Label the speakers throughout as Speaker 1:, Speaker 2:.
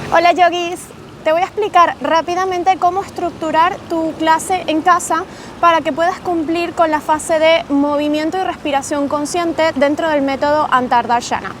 Speaker 1: Hola yogis, te voy a explicar rápidamente cómo estructurar tu clase en casa para que puedas cumplir con la fase de movimiento y respiración consciente dentro del método Antardarshana.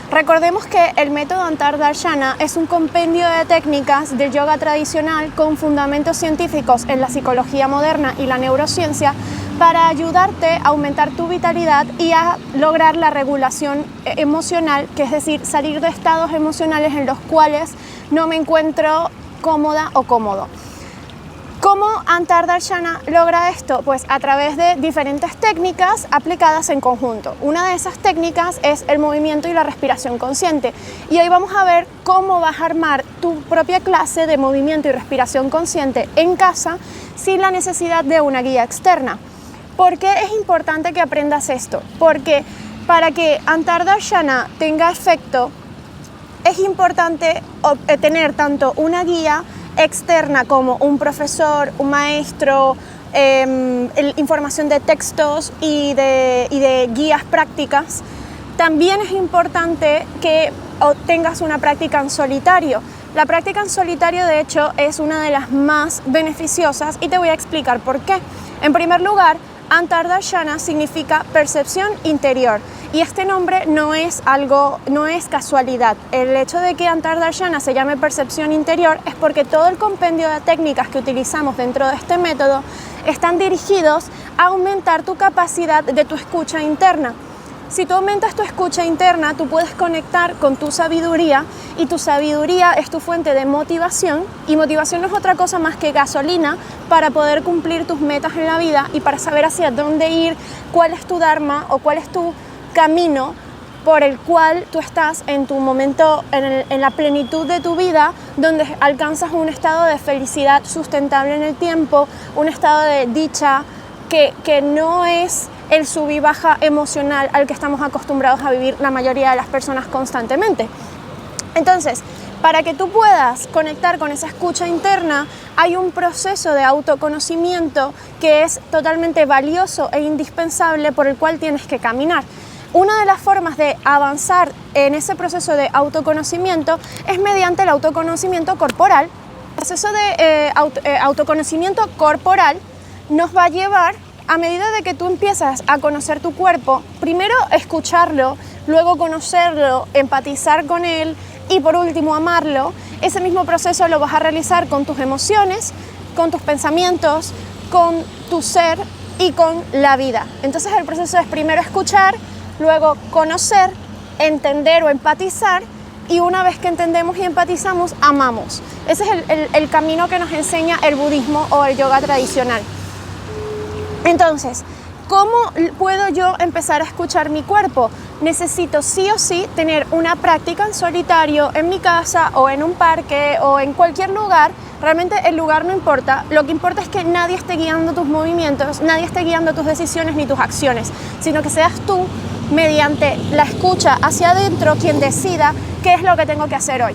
Speaker 1: Recordemos que el método Antardarshana es un compendio de técnicas de yoga tradicional con fundamentos científicos en la psicología moderna y la neurociencia para ayudarte a aumentar tu vitalidad y a lograr la regulación emocional, que es decir, salir de estados emocionales en los cuales no me encuentro cómoda o cómodo. ¿Cómo Antardarshana logra esto? Pues a través de diferentes técnicas aplicadas en conjunto. Una de esas técnicas es el movimiento y la respiración consciente. Y hoy vamos a ver cómo vas a armar tu propia clase de movimiento y respiración consciente en casa sin la necesidad de una guía externa. ¿Por qué es importante que aprendas esto? Porque para que Antardarshana tenga efecto, es importante tener tanto una guía externa como un profesor, un maestro, información de textos y de guías prácticas. También es importante que tengas una práctica en solitario. La práctica en solitario, de hecho, es una de las más beneficiosas y te voy a explicar por qué. En primer lugar, Antardarshana significa percepción interior y este nombre no es casualidad. El hecho de que Antardarshana se llame percepción interior es porque todo el compendio de técnicas que utilizamos dentro de este método están dirigidos a aumentar tu capacidad de tu escucha interna. Si tú aumentas tu escucha interna, tú puedes conectar con tu sabiduría y tu sabiduría es tu fuente de motivación y motivación no es otra cosa más que gasolina para poder cumplir tus metas en la vida y para saber hacia dónde ir, cuál es tu dharma o cuál es tu camino por el cual tú estás en tu momento, en la plenitud de tu vida, donde alcanzas un estado de felicidad sustentable en el tiempo, un estado de dicha que no es el sub y baja emocional al que estamos acostumbrados a vivir la mayoría de las personas constantemente. Entonces, para que tú puedas conectar con esa escucha interna, hay un proceso de autoconocimiento que es totalmente valioso e indispensable por el cual tienes que caminar. Una de las formas de avanzar en ese proceso de autoconocimiento es mediante el autoconocimiento corporal. El proceso de autoconocimiento corporal nos va a llevar, a medida de que tú empiezas a conocer tu cuerpo, primero escucharlo, luego conocerlo, empatizar con él y por último amarlo. Ese mismo proceso lo vas a realizar con tus emociones, con tus pensamientos, con tu ser y con la vida. Entonces el proceso es primero escuchar, luego conocer, entender o empatizar y una vez que entendemos y empatizamos, amamos. Ese es el camino que nos enseña el budismo o el yoga tradicional. Entonces, ¿cómo puedo yo empezar a escuchar mi cuerpo? Necesito sí o sí tener una práctica en solitario, en mi casa o en un parque o en cualquier lugar. Realmente el lugar no importa, lo que importa es que nadie esté guiando tus movimientos, nadie esté guiando tus decisiones ni tus acciones, sino que seas tú, mediante la escucha hacia adentro, quien decida qué es lo que tengo que hacer hoy.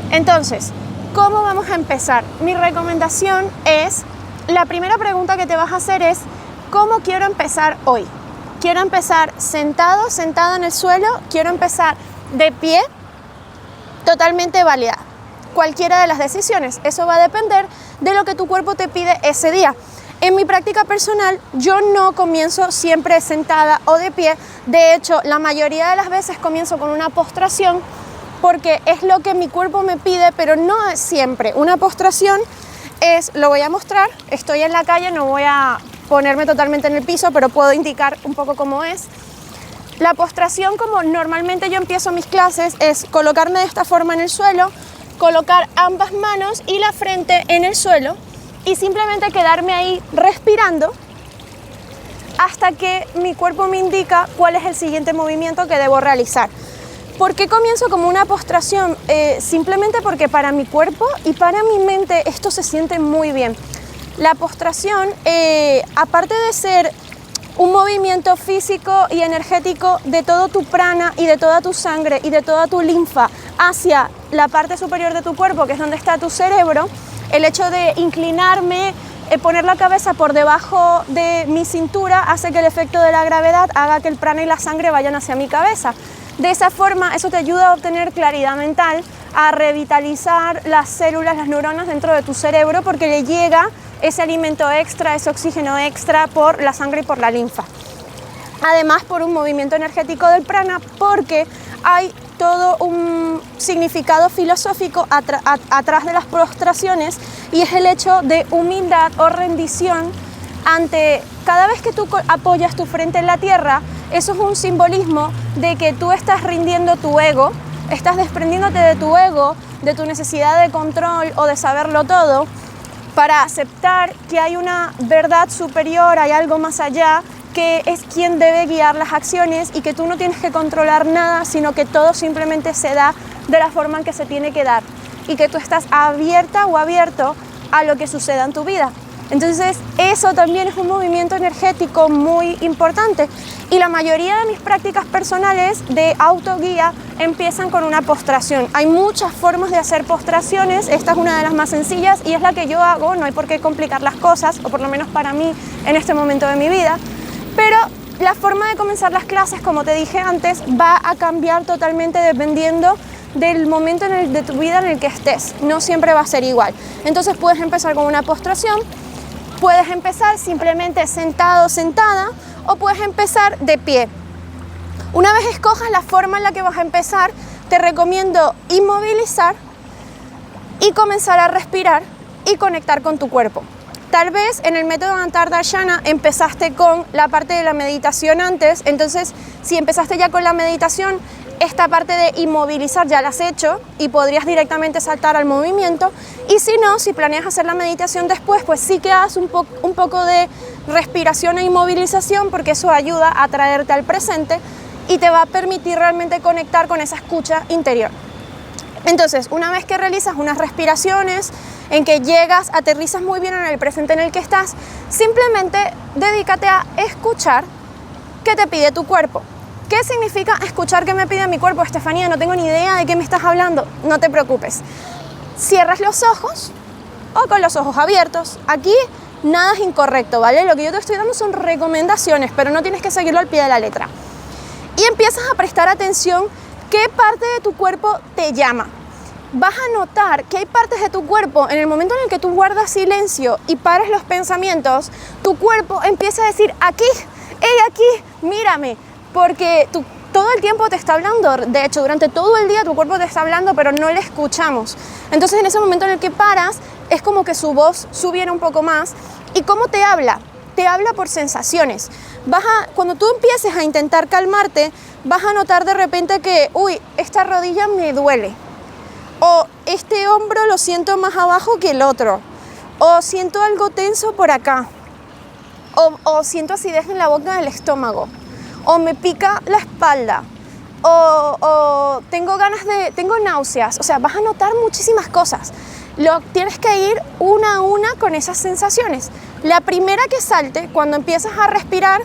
Speaker 1: Entonces, ¿cómo vamos a empezar? Mi recomendación es, la primera pregunta que te vas a hacer es, ¿cómo quiero empezar hoy? ¿Quiero empezar sentado, sentada en el suelo? ¿Quiero empezar de pie? Totalmente válida. Cualquiera de las decisiones. Eso va a depender de lo que tu cuerpo te pide ese día. En mi práctica personal, yo no comienzo siempre sentada o de pie. De hecho, la mayoría de las veces comienzo con una postración porque es lo que mi cuerpo me pide, pero no es siempre. Una postración es, lo voy a mostrar, estoy en la calle, no voy a ponerme totalmente en el piso, pero puedo indicar un poco cómo es. La postración, como normalmente yo empiezo mis clases, es colocarme de esta forma en el suelo, colocar ambas manos y la frente en el suelo y simplemente quedarme ahí respirando hasta que mi cuerpo me indica cuál es el siguiente movimiento que debo realizar. ¿Por qué comienzo como una postración? Simplemente porque para mi cuerpo y para mi mente esto se siente muy bien. La postración, aparte de ser un movimiento físico y energético de todo tu prana y de toda tu sangre y de toda tu linfa hacia la parte superior de tu cuerpo, que es donde está tu cerebro, el hecho de inclinarme, poner la cabeza por debajo de mi cintura hace que el efecto de la gravedad haga que el prana y la sangre vayan hacia mi cabeza. De esa forma, eso te ayuda a obtener claridad mental, a revitalizar las células, las neuronas dentro de tu cerebro, porque le llega ese alimento extra, ese oxígeno extra por la sangre y por la linfa. Además, por un movimiento energético del prana, porque hay todo un significado filosófico atrás de las prostraciones, y es el hecho de humildad o rendición ante cada vez que tú apoyas tu frente en la tierra. Eso es un simbolismo de que tú estás rindiendo tu ego, estás desprendiéndote de tu ego, de tu necesidad de control o de saberlo todo, para aceptar que hay una verdad superior, hay algo más allá, que es quien debe guiar las acciones, y que tú no tienes que controlar nada, sino que todo simplemente se da de la forma en que se tiene que dar, y que tú estás abierta o abierto a lo que suceda en tu vida. Entonces, eso también es un movimiento energético muy importante, y la mayoría de mis prácticas personales de autoguía empiezan con una postración. Hay muchas formas de hacer postraciones, esta es una de las más sencillas y es la que yo hago, no hay por qué complicar las cosas, o por lo menos para mí en este momento de mi vida. Pero la forma de comenzar las clases, como te dije antes, va a cambiar totalmente dependiendo del momento de tu vida en el que estés. No siempre va a ser igual. Entonces puedes empezar con una postración, puedes empezar simplemente sentado o sentada, o puedes empezar de pie. Una vez escojas la forma en la que vas a empezar, te recomiendo inmovilizar y comenzar a respirar y conectar con tu cuerpo. Tal vez en el método Antardarshana empezaste con la parte de la meditación antes, entonces si empezaste ya con la meditación, esta parte de inmovilizar ya la has hecho y podrías directamente saltar al movimiento. Y si no, si planeas hacer la meditación después, pues sí que hagas un poco de respiración e inmovilización, porque eso ayuda a traerte al presente y te va a permitir realmente conectar con esa escucha interior. Entonces, una vez que realizas unas respiraciones, en que llegas, aterrizas muy bien en el presente en el que estás, simplemente dedícate a escuchar qué te pide tu cuerpo. ¿Qué significa escuchar qué me pide mi cuerpo? Estefanía, no tengo ni idea de qué me estás hablando. No te preocupes. Cierras los ojos o con los ojos abiertos. Aquí nada es incorrecto, ¿vale? Lo que yo te estoy dando son recomendaciones, pero no tienes que seguirlo al pie de la letra. Y empiezas a prestar atención qué parte de tu cuerpo te llama. Vas a notar que hay partes de tu cuerpo, en el momento en el que tú guardas silencio y pares los pensamientos, tu cuerpo empieza a decir, aquí, hey, aquí, mírame, porque todo el tiempo te está hablando. De hecho, durante todo el día tu cuerpo te está hablando, pero no le escuchamos. Entonces, en ese momento en el que paras, es como que su voz subiera un poco más. ¿Y cómo te habla? Te habla por sensaciones. Cuando tú empieces a intentar calmarte, vas a notar de repente que, uy, esta rodilla me duele. O este hombro lo siento más abajo que el otro. O siento algo tenso por acá. O siento acidez en la boca del estómago. O me pica la espalda. O tengo náuseas. O sea, vas a notar muchísimas cosas. Tienes que ir una a una con esas sensaciones. La primera que salte, cuando empiezas a respirar,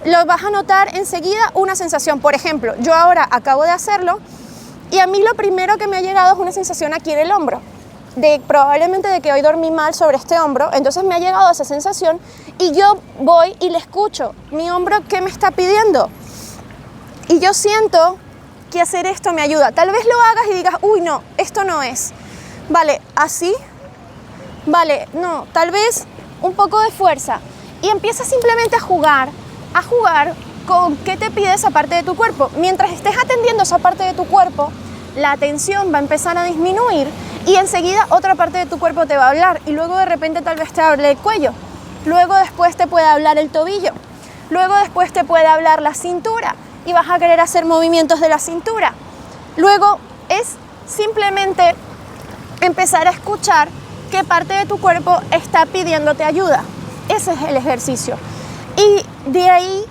Speaker 1: lo vas a notar enseguida una sensación. Por ejemplo, yo ahora acabo de hacerlo y a mí lo primero que me ha llegado es una sensación aquí en el hombro. Probablemente de que hoy dormí mal sobre este hombro, entonces me ha llegado esa sensación y yo voy y le escucho mi hombro qué me está pidiendo. Y yo siento que hacer esto me ayuda. Tal vez lo hagas y digas, uy, no, esto no es. Vale, así. Vale, no, tal vez un poco de fuerza. Y empieza simplemente a jugar con qué te pide esa parte de tu cuerpo. Mientras estés atendiendo esa parte de tu cuerpo, la atención va a empezar a disminuir y enseguida otra parte de tu cuerpo te va a hablar y luego de repente tal vez te hable el cuello, luego después te puede hablar el tobillo, luego después te puede hablar la cintura y vas a querer hacer movimientos de la cintura. Luego es simplemente empezar a escuchar qué parte de tu cuerpo está pidiéndote ayuda. Ese es el ejercicio. Y de ahí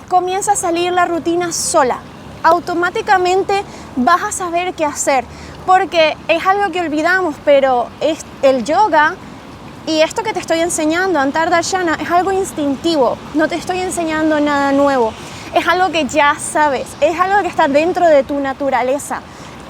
Speaker 1: comienza a salir la rutina sola. Automáticamente vas a saber qué hacer, porque es algo que olvidamos, pero el yoga y esto que te estoy enseñando, Antardarshana, es algo instintivo. No te estoy enseñando nada nuevo. Es algo que ya sabes, es algo que está dentro de tu naturaleza.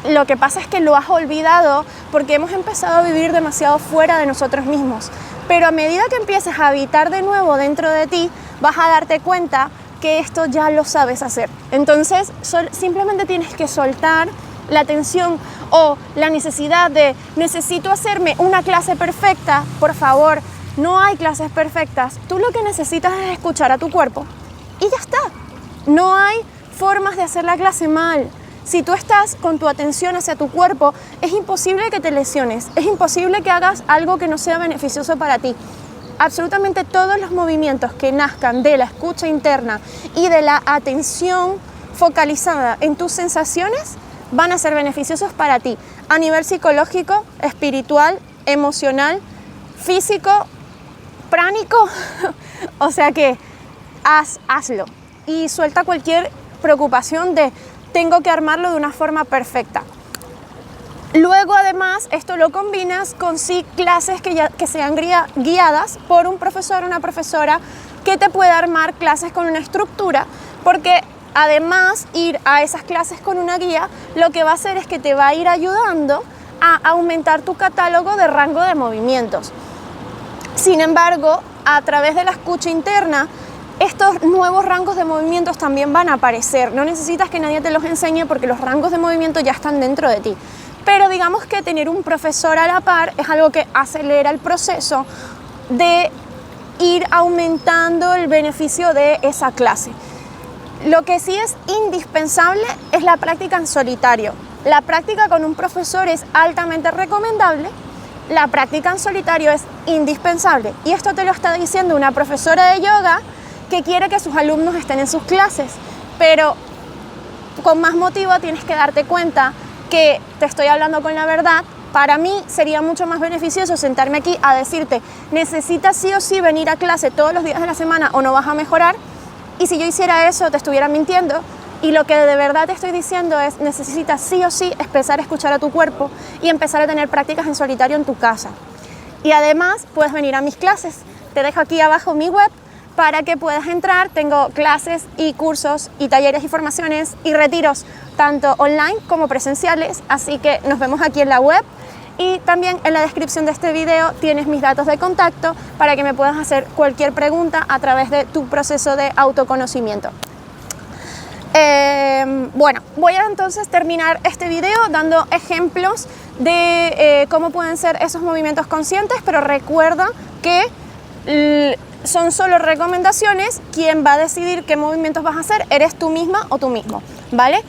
Speaker 1: Lo que pasa es que lo has olvidado porque hemos empezado a vivir demasiado fuera de nosotros mismos. Pero a medida que empieces a habitar de nuevo dentro de ti, vas a darte cuenta que esto ya lo sabes hacer. Entonces, simplemente tienes que soltar la tensión o la necesidad de necesito hacerme una clase perfecta. Por favor, no hay clases perfectas. Tú lo que necesitas es escuchar a tu cuerpo y ya está. No hay formas de hacer la clase mal. Si tú estás con tu atención hacia tu cuerpo, es imposible que te lesiones, es imposible que hagas algo que no sea beneficioso para ti. Absolutamente todos los movimientos que nazcan de la escucha interna y de la atención focalizada en tus sensaciones van a ser beneficiosos para ti a nivel psicológico, espiritual, emocional, físico, pránico. O sea que hazlo y suelta cualquier preocupación de tengo que armarlo de una forma perfecta. Luego, además, esto lo combinas con clases que sean guiadas por un profesor o una profesora que te pueda armar clases con una estructura, porque además ir a esas clases con una guía lo que va a hacer es que te va a ir ayudando a aumentar tu catálogo de rango de movimientos. Sin embargo, a través de la escucha interna, estos nuevos rangos de movimientos también van a aparecer. No necesitas que nadie te los enseñe porque los rangos de movimiento ya están dentro de ti. Pero digamos que tener un profesor a la par es algo que acelera el proceso de ir aumentando el beneficio de esa clase. Lo que sí es indispensable es la práctica en solitario. La práctica con un profesor es altamente recomendable. La práctica en solitario es indispensable. Y esto te lo está diciendo una profesora de yoga que quiere que sus alumnos estén en sus clases, pero con más motivo tienes que darte cuenta que te estoy hablando con la verdad. Para mí sería mucho más beneficioso sentarme aquí a decirte necesitas sí o sí venir a clase todos los días de la semana o no vas a mejorar, y si yo hiciera eso te estuviera mintiendo, y lo que de verdad te estoy diciendo es necesitas sí o sí empezar a escuchar a tu cuerpo y empezar a tener prácticas en solitario en tu casa. Y además puedes venir a mis clases, te dejo aquí abajo mi web para que puedas entrar. Tengo clases y cursos y talleres y formaciones y retiros tanto online como presenciales, así que nos vemos aquí en la web, y también en la descripción de este video tienes mis datos de contacto para que me puedas hacer cualquier pregunta a través de tu proceso de autoconocimiento. Bueno, voy a entonces terminar este video dando ejemplos de cómo pueden ser esos movimientos conscientes, pero recuerda que son solo recomendaciones. Quien va a decidir qué movimientos vas a hacer eres tú misma o tú mismo, ¿vale?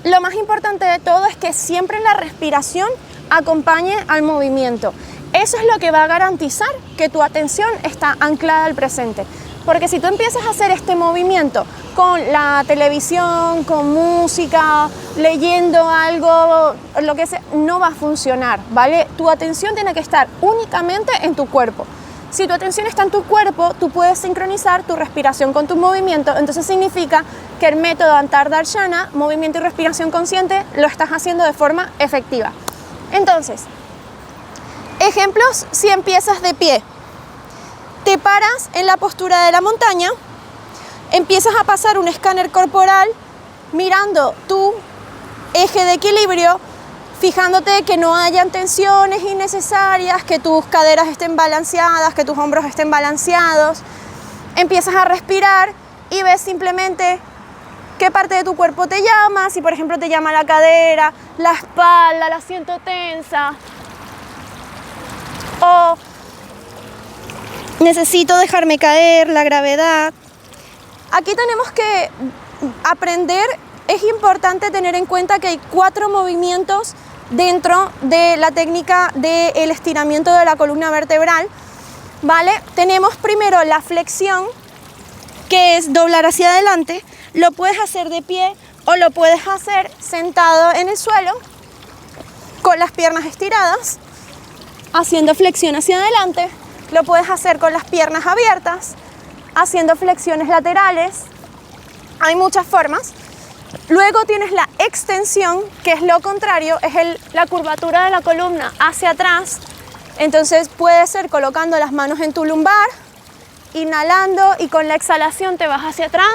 Speaker 1: Lo más importante de todo es que siempre la respiración acompañe al movimiento. Eso es lo que va a garantizar que tu atención está anclada al presente. Porque si tú empiezas a hacer este movimiento con la televisión, con música, leyendo algo, lo que sea, no va a funcionar, ¿vale? Tu atención tiene que estar únicamente en tu cuerpo. Si tu atención está en tu cuerpo, tú puedes sincronizar tu respiración con tu movimiento. Entonces significa que el método Antardarshana, movimiento y respiración consciente, lo estás haciendo de forma efectiva. Entonces, ejemplos si empiezas de pie. Te paras en la postura de la montaña, empiezas a pasar un escáner corporal mirando tu eje de equilibrio, fijándote que no hayan tensiones innecesarias, que tus caderas estén balanceadas, que tus hombros estén balanceados. Empiezas a respirar y ves simplemente qué parte de tu cuerpo te llama. Si por ejemplo te llama la cadera, la espalda, la siento tensa, o necesito dejarme caer, la gravedad. Aquí tenemos que aprender. Es importante tener en cuenta que hay 4 movimientos dentro de la técnica del estiramiento de la columna vertebral, ¿vale? Tenemos primero la flexión, que es doblar hacia adelante. Lo puedes hacer de pie o lo puedes hacer sentado en el suelo con las piernas estiradas, haciendo flexión hacia adelante. Lo puedes hacer con las piernas abiertas, haciendo flexiones laterales. Hay muchas formas. Luego tienes la extensión, que es lo contrario, es la curvatura de la columna hacia atrás. Entonces puede ser colocando las manos en tu lumbar, inhalando, y con la exhalación te vas hacia atrás.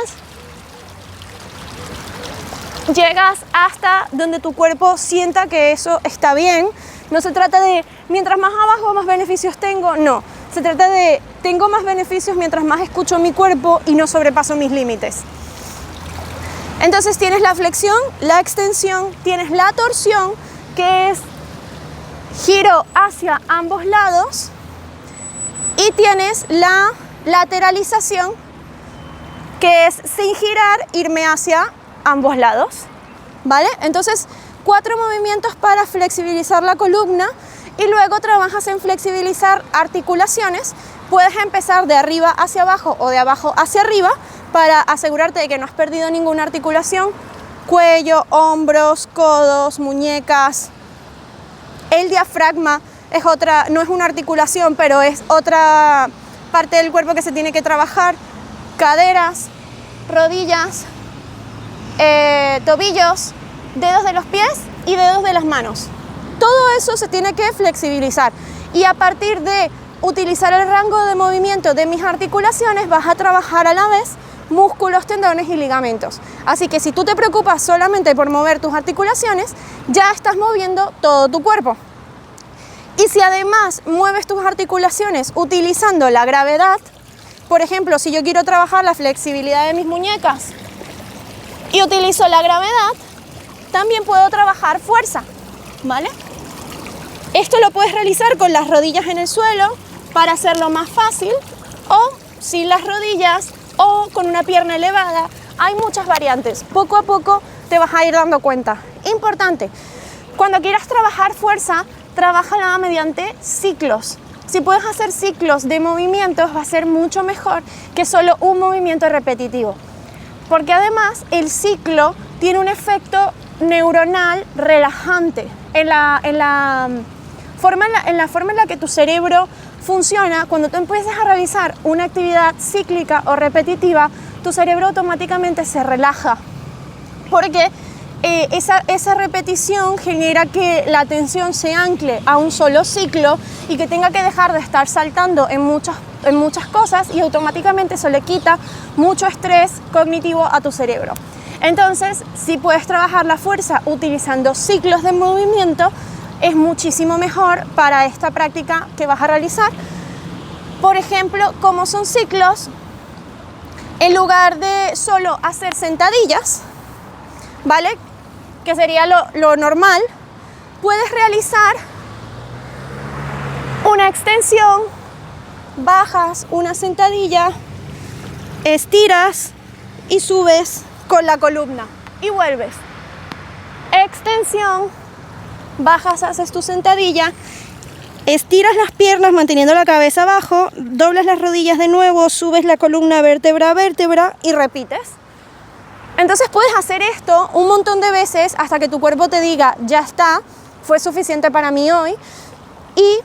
Speaker 1: Llegas hasta donde tu cuerpo sienta que eso está bien. No se trata de mientras más abajo más beneficios tengo, no. Se trata de tengo más beneficios mientras más escucho mi cuerpo y no sobrepaso mis límites. Entonces tienes la flexión, la extensión, tienes la torsión, que es giro hacia ambos lados, y tienes la lateralización, que es sin girar, irme hacia ambos lados, ¿vale? Entonces, 4 movimientos para flexibilizar la columna y luego trabajas en flexibilizar articulaciones. Puedes empezar de arriba hacia abajo o de abajo hacia arriba para asegurarte de que no has perdido ninguna articulación. Cuello, hombros, codos, muñecas. El diafragma es otra, no es una articulación, pero es otra parte del cuerpo que se tiene que trabajar. Caderas, rodillas, tobillos, dedos de los pies y dedos de las manos. Todo eso se tiene que flexibilizar y a partir de utilizar el rango de movimiento de mis articulaciones vas a trabajar a la vez músculos, tendones y ligamentos. Así que si tú te preocupas solamente por mover tus articulaciones, ya estás moviendo todo tu cuerpo. Y si además mueves tus articulaciones utilizando la gravedad, por ejemplo, si yo quiero trabajar la flexibilidad de mis muñecas y utilizo la gravedad, también puedo trabajar fuerza, ¿vale? Esto lo puedes realizar con las rodillas en el suelo para hacerlo más fácil, o sin las rodillas, o con una pierna elevada. Hay muchas variantes. Poco a poco te vas a ir dando cuenta. Importante, cuando quieras trabajar fuerza, trabájala mediante ciclos. Si puedes hacer ciclos de movimientos, va a ser mucho mejor que solo un movimiento repetitivo. Porque además el ciclo tiene un efecto neuronal relajante en la forma en la que tu cerebro funciona. Cuando tú empiezas a realizar una actividad cíclica o repetitiva, tu cerebro automáticamente se relaja, porque esa repetición genera que la atención se ancle a un solo ciclo y que tenga que dejar de estar saltando en muchas cosas, y automáticamente eso le quita mucho estrés cognitivo a tu cerebro. Entonces, si puedes trabajar la fuerza utilizando ciclos de movimiento, es muchísimo mejor para esta práctica que vas a realizar. Por ejemplo, como son ciclos, en lugar de solo hacer sentadillas, ¿vale?, que sería lo normal, puedes realizar una extensión, bajas una sentadilla, estiras y subes con la columna y vuelves. Extensión, bajas, haces tu sentadilla, estiras las piernas manteniendo la cabeza abajo, doblas las rodillas de nuevo, subes la columna vértebra a vértebra y repites. Entonces puedes hacer esto un montón de veces hasta que tu cuerpo te diga, ya está, fue suficiente para mí hoy. Y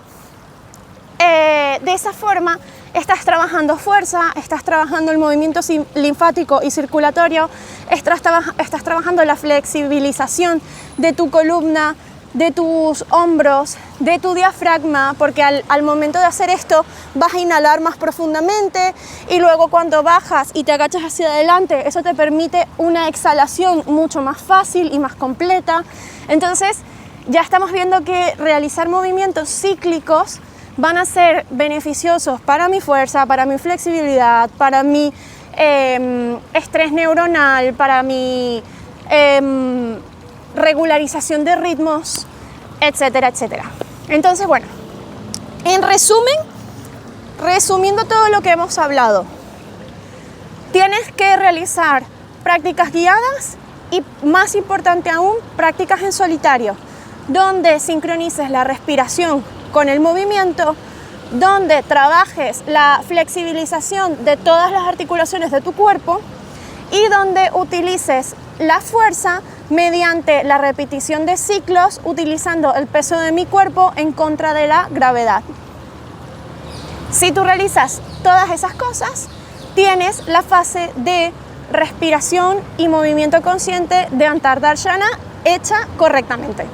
Speaker 1: de esa forma estás trabajando fuerza, estás trabajando el movimiento linfático y circulatorio, estás trabajando la flexibilización de tu columna, de tus hombros, de tu diafragma, porque al momento de hacer esto vas a inhalar más profundamente y luego cuando bajas y te agachas hacia adelante, eso te permite una exhalación mucho más fácil y más completa. Entonces ya estamos viendo que realizar movimientos cíclicos van a ser beneficiosos para mi fuerza, para mi flexibilidad, para mi estrés neuronal, para mi regularización de ritmos, etcétera, etcétera. Entonces, bueno, en resumen, resumiendo todo lo que hemos hablado, tienes que realizar prácticas guiadas y, más importante aún, prácticas en solitario, donde sincronices la respiración con el movimiento, donde trabajes la flexibilización de todas las articulaciones de tu cuerpo y donde utilices la fuerza mediante la repetición de ciclos, utilizando el peso de mi cuerpo en contra de la gravedad. Si tú realizas todas esas cosas, tienes la fase de respiración y movimiento consciente de Antardarshana hecha correctamente.